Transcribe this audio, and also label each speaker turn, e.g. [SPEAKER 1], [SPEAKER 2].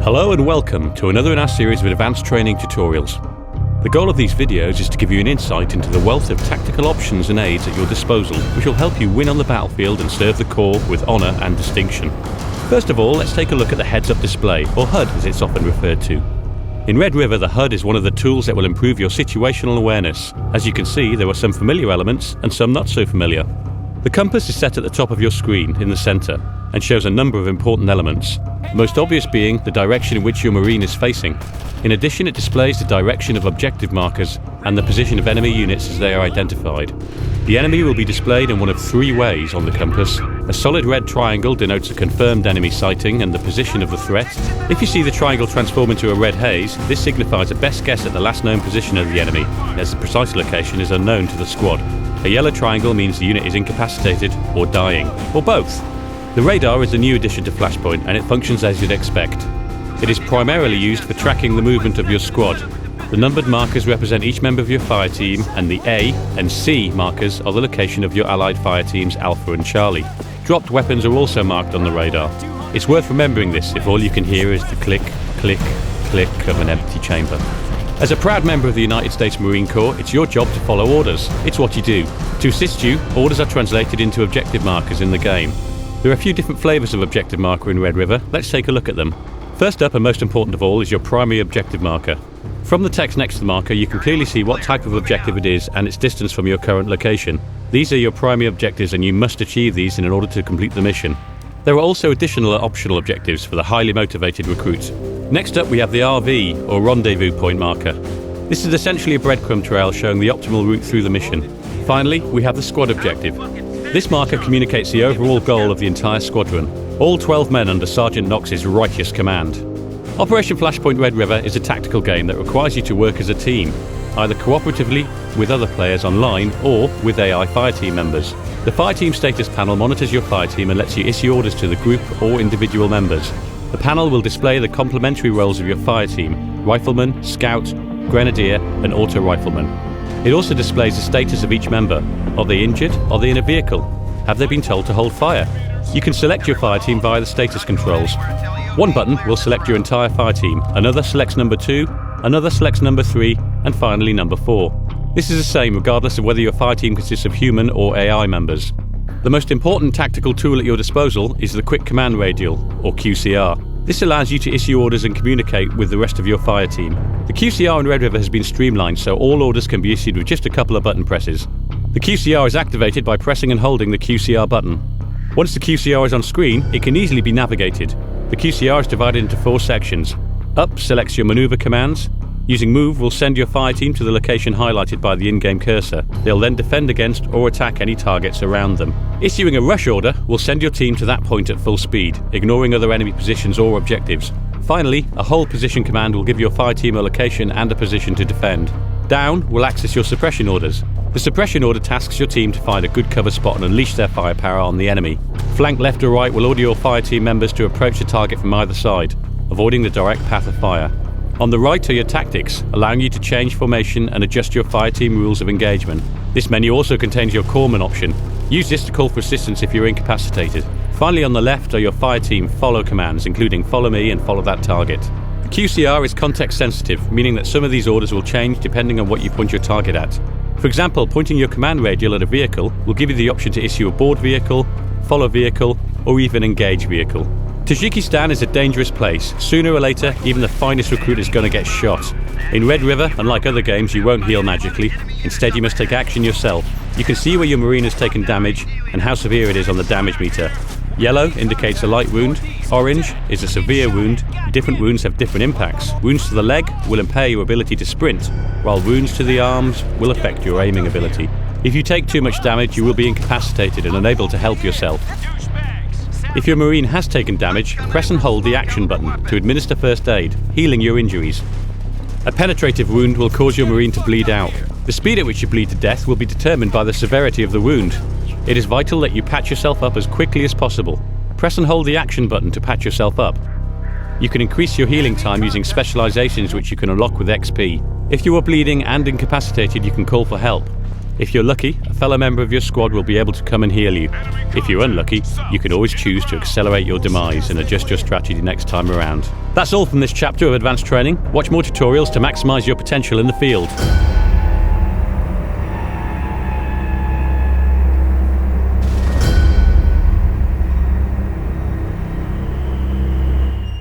[SPEAKER 1] Hello and welcome to another in our series of advanced training tutorials. The goal of these videos is to give you an insight into the wealth of tactical options and aids at your disposal, which will help you win on the battlefield and serve the Corps with honour and distinction. First of all, let's take a look at the heads-up display, or HUD as it's often referred to. In Red River, the HUD is one of the tools that will improve your situational awareness. As you can see, there are some familiar elements and some not so familiar. The compass is set at the top of your screen in the centre and shows a number of important elements, the most obvious being the direction in which your Marine is facing. In addition, it displays the direction of objective markers and the position of enemy units as they are identified. The enemy will be displayed in one of three ways on the compass. A solid red triangle denotes a confirmed enemy sighting and the position of the threat. If you see the triangle transform into a red haze, this signifies a best guess at the last known position of the enemy, as the precise location is unknown to the squad. A yellow triangle means the unit is incapacitated or dying, or both. The radar is a new addition to Flashpoint and it functions as you'd expect. It is primarily used for tracking the movement of your squad. The numbered markers represent each member of your fire team, and the A and C markers are the location of your allied fire teams Alpha and Charlie. Dropped weapons are also marked on the radar. It's worth remembering this if all you can hear is the click, click, click of an empty chamber. As a proud member of the United States Marine Corps, it's your job to follow orders. It's what you do. To assist you, orders are translated into objective markers in the game. There are a few different flavours of objective marker in Red River. Let's take a look at them. First up, and most important of all, is your primary objective marker. From the text next to the marker, you can clearly see what type of objective it is and its distance from your current location. These are your primary objectives and you must achieve these in order to complete the mission. There are also additional optional objectives for the highly motivated recruits. Next up, we have the RV, or Rendezvous Point marker. This is essentially a breadcrumb trail showing the optimal route through the mission. Finally, we have the squad objective. This marker communicates the overall goal of the entire squadron, all 12 men under Sergeant Knox's righteous command. Operation Flashpoint Red River is a tactical game that requires you to work as a team, either cooperatively with other players online or with AI Fireteam members. The Fireteam status panel monitors your Fireteam and lets you issue orders to the group or individual members. The panel will display the complementary roles of your Fireteam: Rifleman, Scout, Grenadier and Auto Rifleman. It also displays the status of each member. Are they injured? Are they in a vehicle? Have they been told to hold fire? You can select your fire team via the status controls. One button will select your entire fire team, another selects number 2, another selects number 3, and finally number 4. This is the same regardless of whether your fire team consists of human or AI members. The most important tactical tool at your disposal is the Quick Command Radial, or QCR. This allows you to issue orders and communicate with the rest of your fire team. The QCR in Red River has been streamlined so all orders can be issued with just a couple of button presses. The QCR is activated by pressing and holding the QCR button. Once the QCR is on screen, it can easily be navigated. The QCR is divided into 4 sections. Up selects your maneuver commands. Using Move will send your fire team to the location highlighted by the in-game cursor. They'll then defend against or attack any targets around them. Issuing a rush order will send your team to that point at full speed, ignoring other enemy positions or objectives. Finally, a hold position command will give your fire team a location and a position to defend. Down will access your suppression orders. The suppression order tasks your team to find a good cover spot and unleash their firepower on the enemy. Flank left or right will order your fire team members to approach the target from either side, avoiding the direct path of fire. On the right are your tactics, allowing you to change formation and adjust your fire team rules of engagement. This menu also contains your corpsman option. Use this to call for assistance if you're incapacitated. Finally, on the left are your fire team follow commands, including follow me and follow that target. The QCR is context sensitive, meaning that some of these orders will change depending on what you point your target at. For example, pointing your command radial at a vehicle will give you the option to issue a board vehicle, follow vehicle, or even engage vehicle. Tajikistan is a dangerous place. Sooner or later, even the finest recruit is going to get shot. In Red River, unlike other games, you won't heal magically. Instead, you must take action yourself. You can see where your Marine has taken damage and how severe it is on the damage meter. Yellow indicates a light wound. Orange is a severe wound. Different wounds have different impacts. Wounds to the leg will impair your ability to sprint, while wounds to the arms will affect your aiming ability. If you take too much damage, you will be incapacitated and unable to help yourself. If your Marine has taken damage, press and hold the action button to administer first aid, healing your injuries. A penetrative wound will cause your Marine to bleed out. The speed at which you bleed to death will be determined by the severity of the wound. It is vital that you patch yourself up as quickly as possible. Press and hold the action button to patch yourself up. You can increase your healing time using specializations which you can unlock with XP. If you are bleeding and incapacitated, you can call for help. If you're lucky, a fellow member of your squad will be able to come and heal you. If you're unlucky, you can always choose to accelerate your demise and adjust your strategy next time around. That's all from this chapter of Advanced Training. Watch more tutorials to maximise your potential in the field.